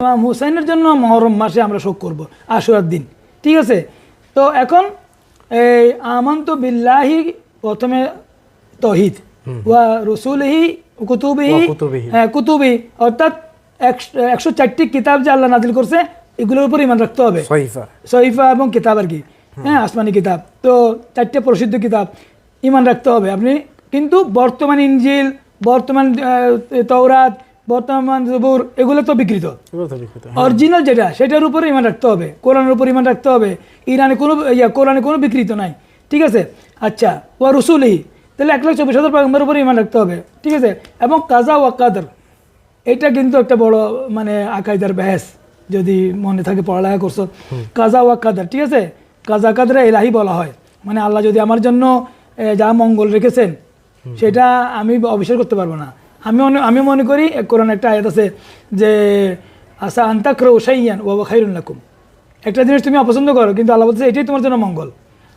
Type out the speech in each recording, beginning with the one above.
ইমাম হুসাইনের জন্য মহরম মাসে আমরা শোক করব আশুরার দিন, ঠিক আছে। তো এখন এই আমানতু বিল্লাহি প্রথমে তৌহিদ ওয়া রসুলিহি কুতুবিহি, হ্যাঁ কুতুবি অর্থাৎ 104টি কিতাব যে আল্লাহ নাজিল করছে এগুলোর উপর ঈমান রাখতে হবে, সহিফা এবং কিতাব আর কি, হ্যাঁ আসমানি কিতাব। তো 4টে প্রসিদ্ধ কিতাব ঈমান রাখতে হবে আপনি। কিন্তু বর্তমান ইনজিল, বর্তমান তওরাত, বর্তমান জবুর এগুলো তো বিকৃত, অরিজিনাল যেটা সেটার উপরে ঈমান রাখতে হবে, কোরআনের উপর ঈমান রাখতে হবে। কোরআনে কোনো বিকৃত নাই, ঠিক আছে। আচ্ছা, ওয়া রসুলিহি, তাহলে 1,24,000 পয়গম্বরের উপর ঈমান রাখতে হবে, ঠিক আছে। এবং কাজা ওয়া কাদর, এটা কিন্তু একটা বড় মানে আকাইদার বাহস, যদি মনে থাকে পড়ালেখা করছো। কাজা ওয়া কাদর, ঠিক আছে। কাজা কাদরে ইলাহি বলা হয়, মানে আল্লাহ যদি আমার জন্য যা মঙ্গল রেখেছেন সেটা আমি অবিশ্বাস করতে পারবো না। আমি মনে করি কোরআন একটা আয়াত আছে যে আসা আনতাকরাহু শাইয়ান ওয়া হুয়া খায়রুন লাকুম, একটা জিনিস তুমি অপছন্দ করো কিন্তু আল্লাহ বলছে এটাই তোমার জন্য মঙ্গল।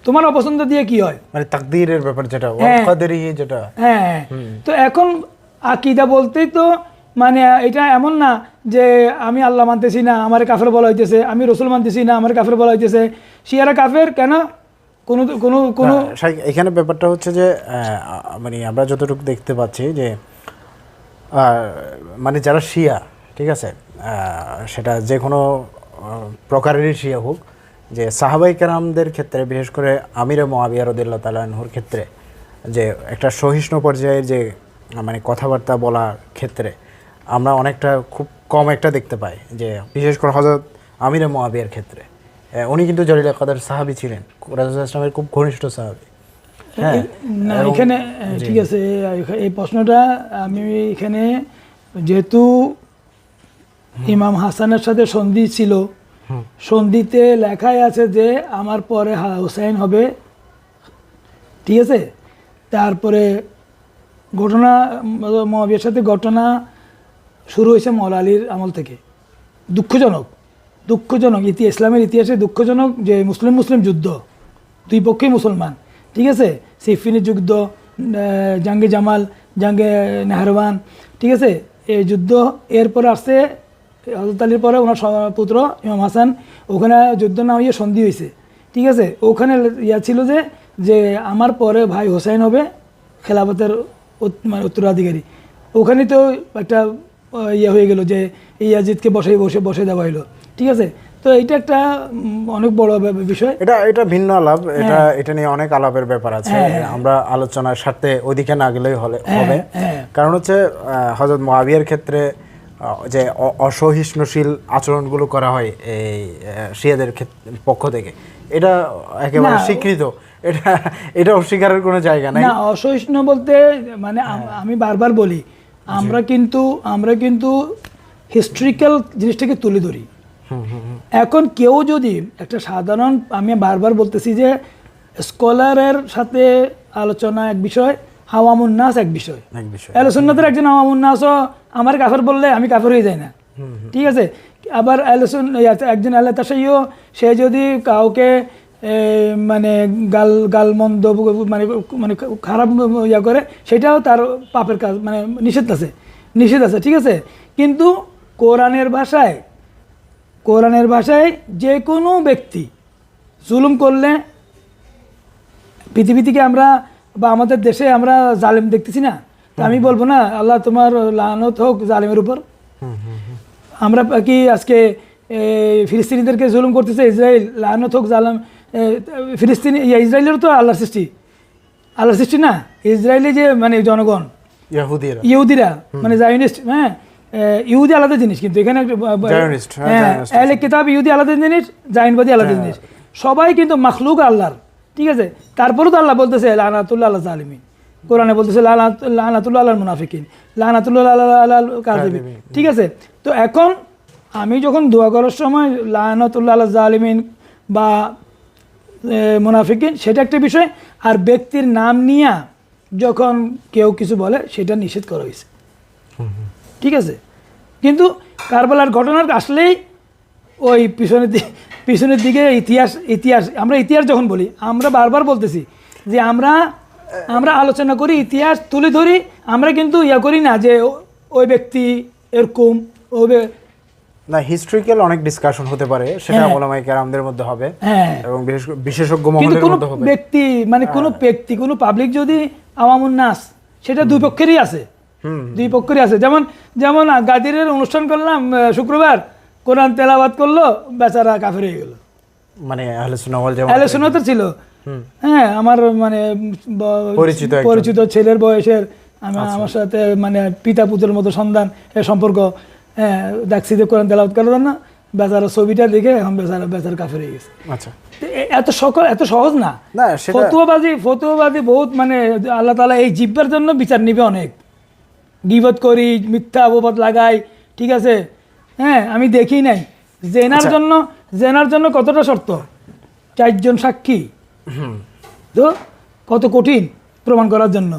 তোমার অপছন্দ দিয়ে কি হয়, মানে তাকদীরের ব্যাপার যেটা, যেটা। হ্যাঁ, তো এখন আকীদা বলতেই তো মানে এটা এমন না যে আমি আল্লাহ মানতেছি না আমার কাফের বলা হইতেছে, আমি রসুল মানতেছি না আমার কাফের বলা হইতেছে। শিয়ারা কাফের কেন? কোনো এখানে ব্যাপারটা হচ্ছে যে মানে আমরা যতটুকু দেখতে পাচ্ছি যে মানে যারা শিয়া, ঠিক আছে, সেটা যে কোনো প্রকারেরই শিয়া হোক, যে সাহাবাই কেরামদের ক্ষেত্রে বিশেষ করে আমিরে মুআবিয়া রাদিয়াল্লাহু তাআলা আনহুর ক্ষেত্রে যে একটা সহিষ্ণু পর্যায়ের যে মানে কথাবার্তা বলার ক্ষেত্রে আমরা অনেকটা খুব কম একটা দেখতে পাই, যে বিশেষ করে হযরত আমিরে মুআবিয়ার ক্ষেত্রে উনি কিন্তু জলিল কদর সাহাবী ছিলেন, রাসূলুল্লাহ সাল্লাল্লাহু আলাইহি ওয়াসাল্লামের খুব ঘনিষ্ঠ সাহাবী। না এখানে ঠিক আছে, এই প্রশ্নটা আমি এখানে যেহেতু ইমাম হাসানের সাথে সন্ধি ছিল, সন্ধিতে লেখাই আছে যে আমার পরে হুসাইন হবে, ঠিক আছে। তারপরে ঘটনা মুআবিয়ার সাথে ঘটনা শুরু হয়েছে মওলা আলীর আমল থেকে। দুঃখজনক ইসলামের ইতিহাসে দুঃখজনক যে মুসলিম যুদ্ধ, দুই পক্ষেই মুসলমান, ঠিক আছে। সিফিনের যুদ্ধ, জাঙ্গে জামাল, জাঙ্গে নেহরওয়ান, ঠিক আছে, এই যুদ্ধ। এরপরে আসছে হযরত আলীর পরে ওনার পুত্র ইমাম হাসান, ওখানে যুদ্ধ না হয়ে সন্ধি হয়েছে, ঠিক আছে। ওখানে ছিল যে আমার পরে ভাই হোসাইন হবে খেলাফতের মানে উত্তরাধিকারী। ওখানে তো একটা হয়ে গেল যে ইয়াজিদকে বসে দেওয়া হলো, ঠিক আছে। তো এটা একটা অনেক বড় বিষয়, এটা ভিন্ন আলাপ, এটা নিয়ে অনেক আলাপের ব্যাপার আছে। আমরা আলোচনার স্বার্থে ওইদিকে না গেলেই হবে। কারণ হচ্ছে হযরত মুআবিয়ার ক্ষেত্রে যে অসহিষ্ণুশীল আচরণগুলো করা হয় এই শিয়াদের পক্ষ থেকে, এটা একেবারে স্বীকৃত, এটা অস্বীকারের কোনো জায়গা নাই। না, অসহিষ্ণু বলতে মানে আমি বারবার বলি আমরা কিন্তু হিস্ট্রিক্যাল জিনিসটাকে তুলে ধরি। এখন কেউ যদি একটা সাধারণ, আমি বারবার বলতেছি যে স্কলারের সাথে আলোচনা এক বিষয়, আওয়ামুন নাস এক বিষয়। আহলে সুন্নাতের একজন আওয়ামুন নাসও আমার কাফের বললে আমি কাফের হয়ে যাই না, ঠিক আছে। আবার একজন আহলে তাশাইয়্যু সে যদি কাউকে মানে গালমন্দ মানে মানে খারাপ করে সেটাও তার পাপের কাজ, মানে নিষেধ আছে, ঠিক আছে। কিন্তু কোরআনের ভাষায় যে কোনো ব্যক্তি জুলুম করলে, পৃথিবী থেকে আমরা বা আমাদের দেশে আমরা জালেম দেখতেছি না, আমি বলবো না আল্লাহ তোমার লানত হোক জালেমের উপর। আমরা কি আজকে ফিলিস্তিনিদেরকে জুলুম করতেছে ইসরায়েল, লানত হোক জালেম ফিলিস্তিনি, ইসরায়েলেরও তো আল্লাহর সৃষ্টি না, ইসরায়েলি যে মানে জনগণ ইহুদিরা মানে জায়নিস্ট, হ্যাঁ ইহুদি আলাদা জিনিস, কিন্তু এখানে আহলে কিতাব ইহুদি আলাদা জিনিস, জায়নবাদী আলাদা জিনিস, সবাই কিন্তু মাখলুক আল্লাহর, ঠিক আছে। তারপরেও তো আল্লাহ বলতেছে লানাতুল্লাহ আলা জালিমিন, কোরআনে বলতেছে লানাতুল্লাহ আলাল মুনাফিকিন, লানাতুল্লাহ আলাল কাযিবিন, ঠিক আছে। তো এখন আমি যখন দোয়া করার সময় লানাতুল্লাহ আলা জালিমিন বা মুনাফিকিন সেটা একটা বিষয়, আর ব্যক্তির নাম নিয়ে যখন কেউ কিছু বলে সেটা নিষেধ করা হয়েছে, ঠিক আছে। কিন্তু কারবালার ঘটনার আসলেই ওই পিছনের দিকে ইতিহাস আমরা ইতিহাস যখন বলি, আমরা বারবার বলতেছি যে আমরা আলোচনা করি, ইতিহাস তুলে ধরি, আমরা কিন্তু করি না যে ওই ব্যক্তি এরকম না হিস্ট্রিক্যাল অনেক ডিসকাশন হতে পারে, সেটা হ্যাঁ। ওলামায়ে কেরামদের মধ্যে হবে হ্যাঁ এবং বিশেষজ্ঞ কিন্তু মহলের কোনো মধ্যে হবে। ব্যক্তি মানে কোনো ব্যক্তি কোনো পাবলিক যদি আওয়ামুন নাস, সেটা দুই পক্ষেরই আছে, দুই পক্ষেরই আছে। যেমন যেমন গাদিরের অনুষ্ঠান করলাম শুক্রবার, কোরআন তেলাওয়াত করলো, বেচারা কাফের হয়ে গেল। মানে আহলে সুন্নাহ ওয়াল জামাত আহলে সুন্নাত ছিল, হ্যাঁ আমার মানে পরিচিত একজন। পরিচিত ছেলের বয়সের, আমার সাথে মানে পিতা পুত্রের মতো সন্তান এর সম্পর্ক, হ্যাঁ ডাকছি যে কোরআন তেলাওয়াত করার জন্য, বেচারা ছবিটা দেখে এখন বেচারা কাফের হয়ে গেছে। আচ্ছা তো এত সহজ না। না সেটা ফতুয়াবাজি বহুত মানে আল্লাহ তাআলা এই জিব্বার জন্য বিচার নিবে অনেক। গীবত করি, মিথ্যা অপবাদ লাগাই, ঠিক আছে, হ্যাঁ আমি দেখি নাই জেনার জন্য কতটা শর্ত, 4 জন সাক্ষী, তো কত কঠিন প্রমাণ করার জন্য।